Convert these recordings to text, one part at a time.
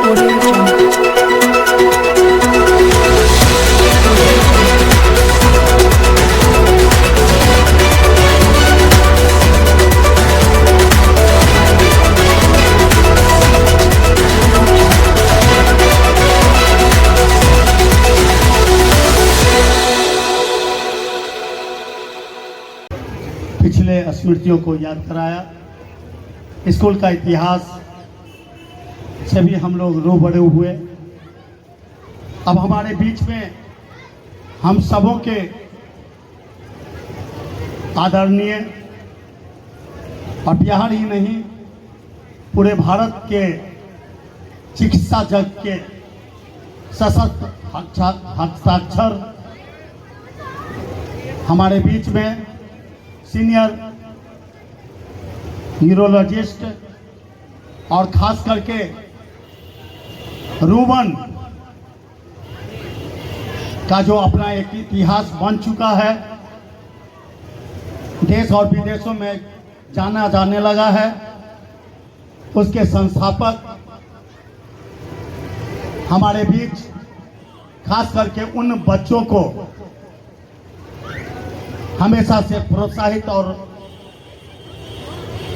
Audio Jungle. पिछले स्मृतियों को याद कराया। स्कूल का इतिहास से भी हम लोग रूबरू हुए। अब हमारे बीच में हम सबों के आदरणीय और बिहार ही नहीं पूरे भारत के चिकित्सा जग के सशक्त हस्ताक्षर हमारे बीच में सीनियर न्यूरोलॉजिस्ट और खास करके रूबन का जो अपना एक इतिहास बन चुका है, देश और विदेशों में जाना जाने लगा है, उसके संस्थापक हमारे बीच खास करके उन बच्चों को हमेशा से प्रोत्साहित और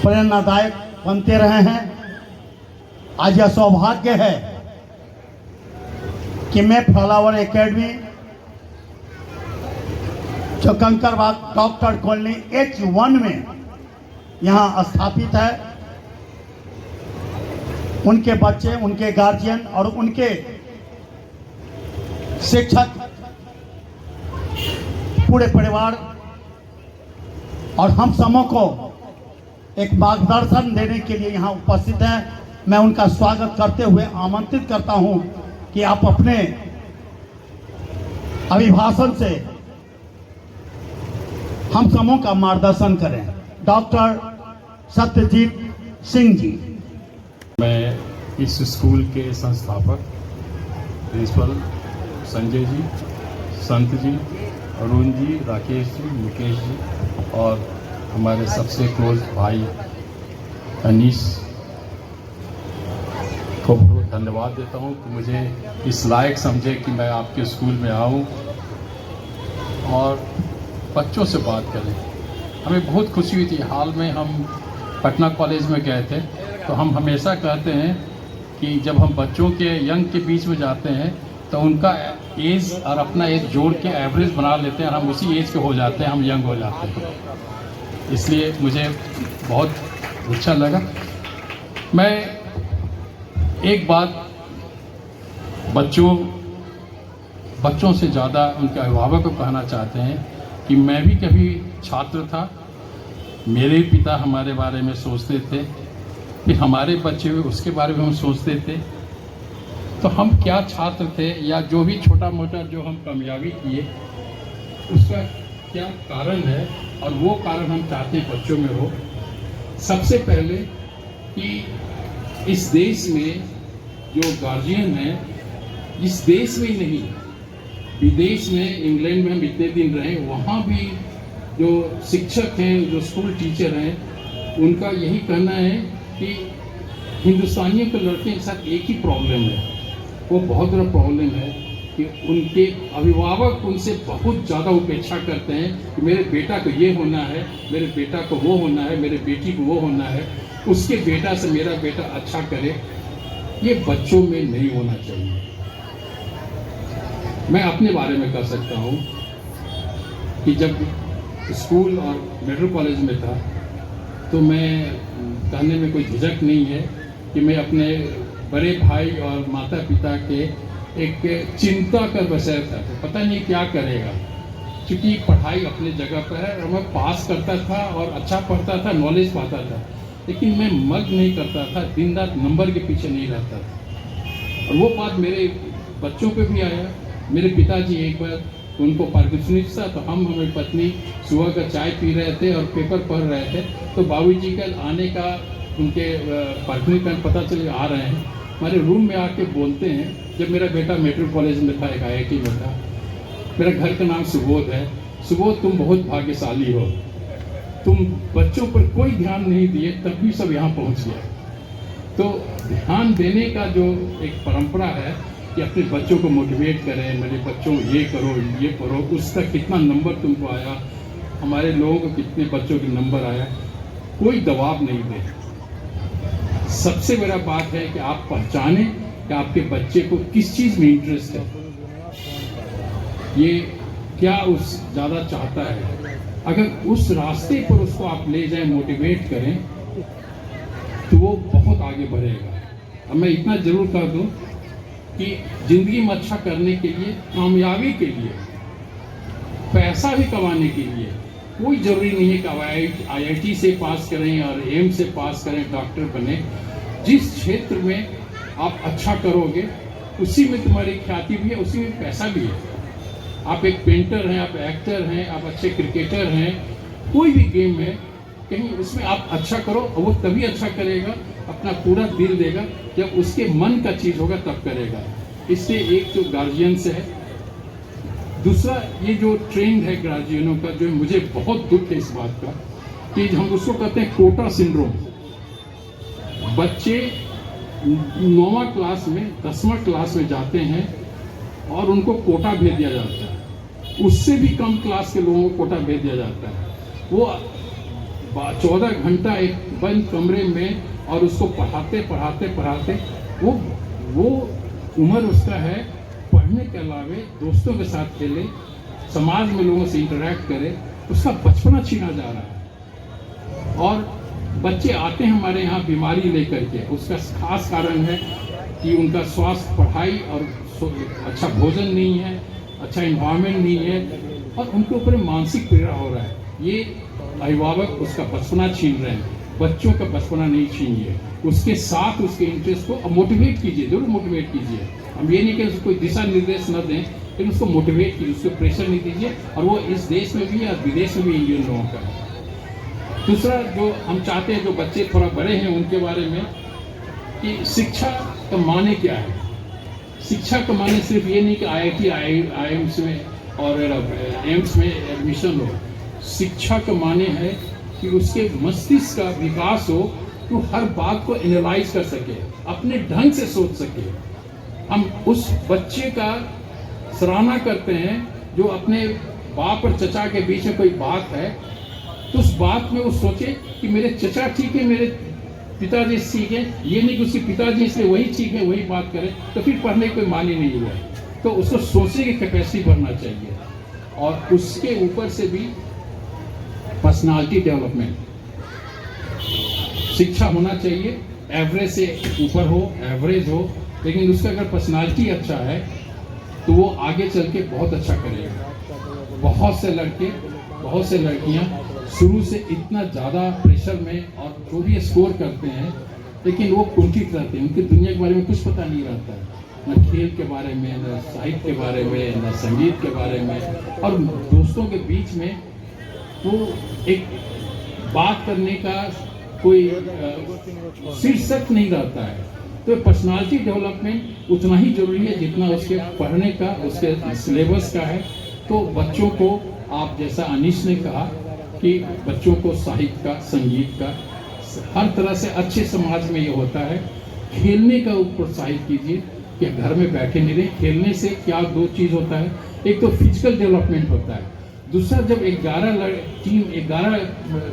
प्रेरणादायक बनते रहे हैं। आज यह सौभाग्य है कि मैं फ्लावर एकेडमी जो कंकरबाग डॉक्टर कॉलोनी H1 में यहाँ स्थापित है, उनके बच्चे, उनके गार्जियन और उनके शिक्षक, पूरे परिवार और हम सबों को एक मार्गदर्शन देने के लिए यहाँ उपस्थित हैं। मैं उनका स्वागत करते हुए आमंत्रित करता हूँ कि आप अपने अभिभाषण से हम सबों का मार्गदर्शन करें। डॉक्टर सत्यजीत सिंह जी। मैं इस स्कूल के संस्थापक प्रिंसिपल संजय जी, संत जी, अरुण जी, राकेश जी, मुकेश जी और हमारे सबसे क्लोज भाई अनीश को बहुत धन्यवाद देता हूं कि मुझे इस लायक समझे कि मैं आपके स्कूल में आऊं और बच्चों से बात करें। हमें बहुत खुशी हुई थी। हाल में हम पटना कॉलेज में गए थे, तो हम हमेशा कहते हैं कि जब हम बच्चों के यंग के बीच में जाते हैं तो उनका एज और अपना एज जोड़ के एवरेज बना लेते हैं और हम उसी एज के हो जाते हैं, हम यंग हो जाते हैं। इसलिए मुझे बहुत अच्छा लगा। मैं एक बात बच्चों से ज़्यादा उनके अभिभावक को कहना चाहते हैं कि मैं भी कभी छात्र था। मेरे पिता हमारे बारे में सोचते थे, फिर हमारे बच्चे हुए उसके बारे में हम सोचते थे। तो हम क्या छात्र थे या जो भी छोटा मोटा जो हम कामयाबी किए उसका क्या कारण है, और वो कारण हम चाहते हैं बच्चों में हो। सबसे पहले कि इस देश में जो गार्जियन हैं, इस देश में ही नहीं विदेश में, इंग्लैंड में हम इतने दिन रहे, वहाँ भी जो शिक्षक हैं, जो स्कूल टीचर हैं, उनका यही कहना है कि हिंदुस्तानियों के लड़के के साथ एक ही प्रॉब्लम है, वो बहुत बड़ा प्रॉब्लम है कि उनके अभिभावक उनसे बहुत ज़्यादा उपेक्षा करते हैं कि मेरे बेटा को ये होना है, मेरे बेटा को वो होना है, मेरे बेटी को वो होना है, उसके बेटा से मेरा बेटा अच्छा करे। ये बच्चों में नहीं होना चाहिए। मैं अपने बारे में कह सकता हूँ कि जब स्कूल और मेडिकल कॉलेज में था तो मैं कहने में कोई झिझक नहीं है कि मैं अपने बड़े भाई और माता पिता के एक चिंता का विषय था। तो पता नहीं क्या करेगा, क्योंकि पढ़ाई अपनी जगह पर है और मैं पास करता था और अच्छा पढ़ता था, नॉलेज पाता था, लेकिन मैं मग नहीं करता था, दिन रात नंबर के पीछे नहीं रहता था। और वो बात मेरे बच्चों पे भी आया। मेरे पिताजी एक बार उनको पार्किंसनिस था, तो हम हमारी पत्नी सुबह का चाय पी रहे थे और पेपर पढ़ रहे थे, तो बाबूजी का आने का, उनके पार्किंसनिस का पता चले आ रहे हैं, हमारे रूम में आके बोलते हैं, जब मेरा बेटा मेडिकल कॉलेज में था, एक IIT में था, मेरा घर का नाम सुबोध है, सुबोध तुम बहुत भाग्यशाली हो, तुम बच्चों पर कोई ध्यान नहीं दिए तब भी सब यहाँ पहुँच गया। तो ध्यान देने का जो एक परंपरा है कि अपने बच्चों को मोटिवेट करें, मेरे बच्चों ये करो, उसका कितना नंबर तुमको आया, हमारे लोगों को कितने बच्चों के नंबर आया, कोई दबाव नहीं दे। सबसे बड़ा बात है कि आप पहचानें कि आपके बच्चे को किस चीज़ में इंटरेस्ट है, ये क्या उस ज़्यादा चाहता है। अगर उस रास्ते पर उसको आप ले जाएं, मोटिवेट करें, तो वो बहुत आगे बढ़ेगा। अब मैं इतना जरूर कर दूं कि ज़िंदगी में अच्छा करने के लिए, कामयाबी के लिए, पैसा भी कमाने के लिए कोई ज़रूरी नहीं है कि IIT से पास करें और एम्स से पास करें, डॉक्टर बने। जिस क्षेत्र में आप अच्छा करोगे उसी में तुम्हारी ख्याति भी है, उसी में पैसा भी है। आप एक पेंटर हैं, आप एक्टर हैं, आप अच्छे क्रिकेटर हैं, कोई भी गेम है, कहीं उसमें आप अच्छा करो और वो तभी अच्छा करेगा, अपना पूरा दिल देगा जब उसके मन का चीज़ होगा तब करेगा। इससे एक जो गार्जियंस है, दूसरा ये जो ट्रेंड है गार्जियनों का, जो मुझे बहुत दुख है इस बात का कि हम उसको कहते हैं कोटा सिंड्रोम। बच्चे 9वां क्लास में 10वां क्लास में जाते हैं और उनको कोटा भेज दिया जाता है, उससे भी कम क्लास के लोगों को कोटा भेज दिया जाता है। वो 14 घंटा एक बंद कमरे में और उसको पढ़ाते वो उम्र उसका है पढ़ने के अलावे दोस्तों के साथ खेले, समाज में लोगों से इंटरेक्ट करे, उसका बचपना छीना जा रहा है। और बच्चे आते हैं हमारे यहाँ बीमारी लेकर के, उसका खास कारण है कि उनका स्वास्थ्य, पढ़ाई और अच्छा भोजन नहीं है, अच्छा इन्वायरमेंट नहीं है, और उनके ऊपर मानसिक पीड़ा हो रहा है। ये अभिभावक उसका बचपना छीन रहे हैं। बच्चों का बचपना नहीं छीनिए, उसके साथ उसके इंटरेस्ट को मोटिवेट कीजिए, जरूर मोटिवेट कीजिए। हम ये नहीं कि उसको कोई दिशा निर्देश न दें, लेकिन उसको मोटिवेट कीजिए, उसको प्रेशर नहीं दीजिए। और वो इस देश में भी और विदेश में भी इंडियन लोगों का है। दूसरा जो हम चाहते हैं, जो बच्चे थोड़ा बड़े हैं उनके बारे में, कि शिक्षा का माने क्या है। शिक्षा का माने सिर्फ ये नहीं कि IIT IIMs में और एम्स में एडमिशन हो। शिक्षा का माने है कि उसके मस्तिष्क का विकास हो, तो हर बात को एनालाइज कर सके, अपने ढंग से सोच सके। हम उस बच्चे का सराहना करते हैं जो अपने बाप और चचा के बीच में कोई बात है, तो उस बात में वो सोचे कि मेरे चचा ठीक है, मेरे पिताजी ठीक है, ये नहीं कि उसके पिताजी इसलिए वही ठीक है, वही बात करें, तो फिर पढ़ने कोई मानी नहीं हुआ। तो उसको सोचने की कैपेसिटी बढ़ना चाहिए। और उसके ऊपर से भी पर्सनालिटी डेवलपमेंट, शिक्षा होना चाहिए, एवरेज से ऊपर हो, एवरेज हो, लेकिन उसका अगर पर्सनालिटी अच्छा है तो वो आगे चल के बहुत अच्छा करेगा। बहुत से लड़के, बहुत से लड़कियां शुरू से इतना ज़्यादा प्रेशर में और जो भी स्कोर करते हैं, लेकिन वो कुंठित रहते हैं, उनकी दुनिया के बारे में कुछ पता नहीं रहता है, न खेल के बारे में, न साहित्य के बारे में, न संगीत के बारे में। और दोस्तों के बीच में वो एक बात करने का कोई शीर्षक नहीं रहता है। तो पर्सनालिटी डेवलपमेंट उतना ही जरूरी है जितना उसके पढ़ने का, उसके सिलेबस का है। तो बच्चों को, आप जैसा अनीश ने कहा कि बच्चों को साहित्य का, संगीत का, हर तरह से अच्छे समाज में ये होता है, खेलने का प्रोत्साहित कीजिए कि घर में बैठे नहीं रहे। खेलने से क्या दो चीज़ होता है, एक तो फिजिकल डेवलपमेंट होता है, दूसरा जब 11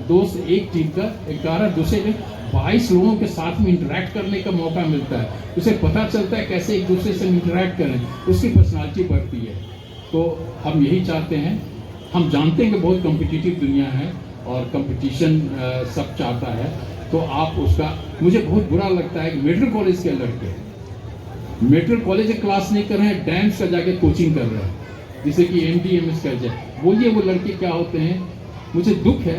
दोस्त एक टीम का, 11 दूसरे 22 लोगों के साथ में इंटरेक्ट करने का मौका मिलता है, उसे पता चलता है कैसे एक दूसरे से इंटरेक्ट करें, उसकी पर्सनालिटी बढ़ती है। तो हम यही चाहते हैं। हम जानते हैं कि बहुत कॉम्पिटिटिव दुनिया है और कंपटीशन सब चाहता है, तो आप उसका, मुझे बहुत बुरा लगता है कि मेडिकल कॉलेज के लड़के मेडिकल कॉलेज में क्लास नहीं कर रहे हैं, डांस का जाके कोचिंग कर रहे हैं, जैसे कि MD MS कर जाए। बोलिए वो लड़के क्या होते हैं। मुझे दुख है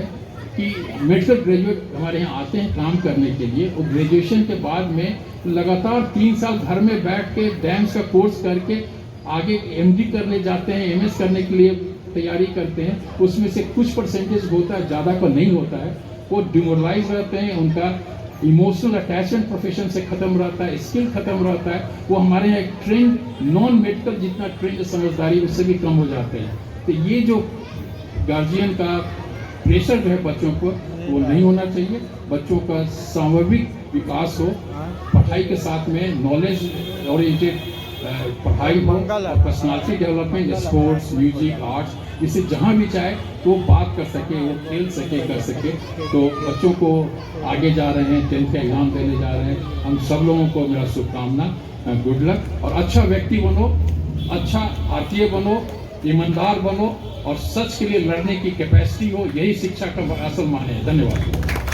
कि मेडिकल ग्रेजुएट हमारे यहाँ आते हैं काम करने के लिए, और ग्रेजुएशन के बाद में लगातार 3 साल घर में बैठ के डांस का कोर्स करके आगे MD करने जाते हैं, MS करने के लिए तैयारी करते हैं। उसमें से कुछ परसेंटेज होता है, ज़्यादा का नहीं होता है। वो डिमोरलाइज रहते हैं, उनका इमोशनल अटैचमेंट प्रोफेशन से खत्म रहता है, स्किल खत्म रहता है। वो हमारे यहाँ ट्रेंड, नॉन मेडिकल जितना ट्रेंड समझदारी उससे भी कम हो जाते हैं। तो ये जो गार्जियन का प्रेशर जो है बच्चों पर, वो नहीं होना चाहिए। बच्चों का स्वाभाविक विकास हो, पढ़ाई के साथ में नॉलेज ओरिएंटेड पढ़ाई हो, और personality development, sports, music, arts, इसे जहाँ भी चाहे तो बात कर सके, वो खेल सके, कर सके। तो बच्चों को आगे जा रहे हैं, 10th का एग्जाम देने जा रहे हैं, हम सब लोगों को मेरा शुभकामना, गुड लक, और अच्छा व्यक्ति बनो, अच्छा भारतीय बनो, ईमानदार बनो, और सच के लिए लड़ने की कैपेसिटी हो, यही शिक्षा का असल माने है। धन्यवाद।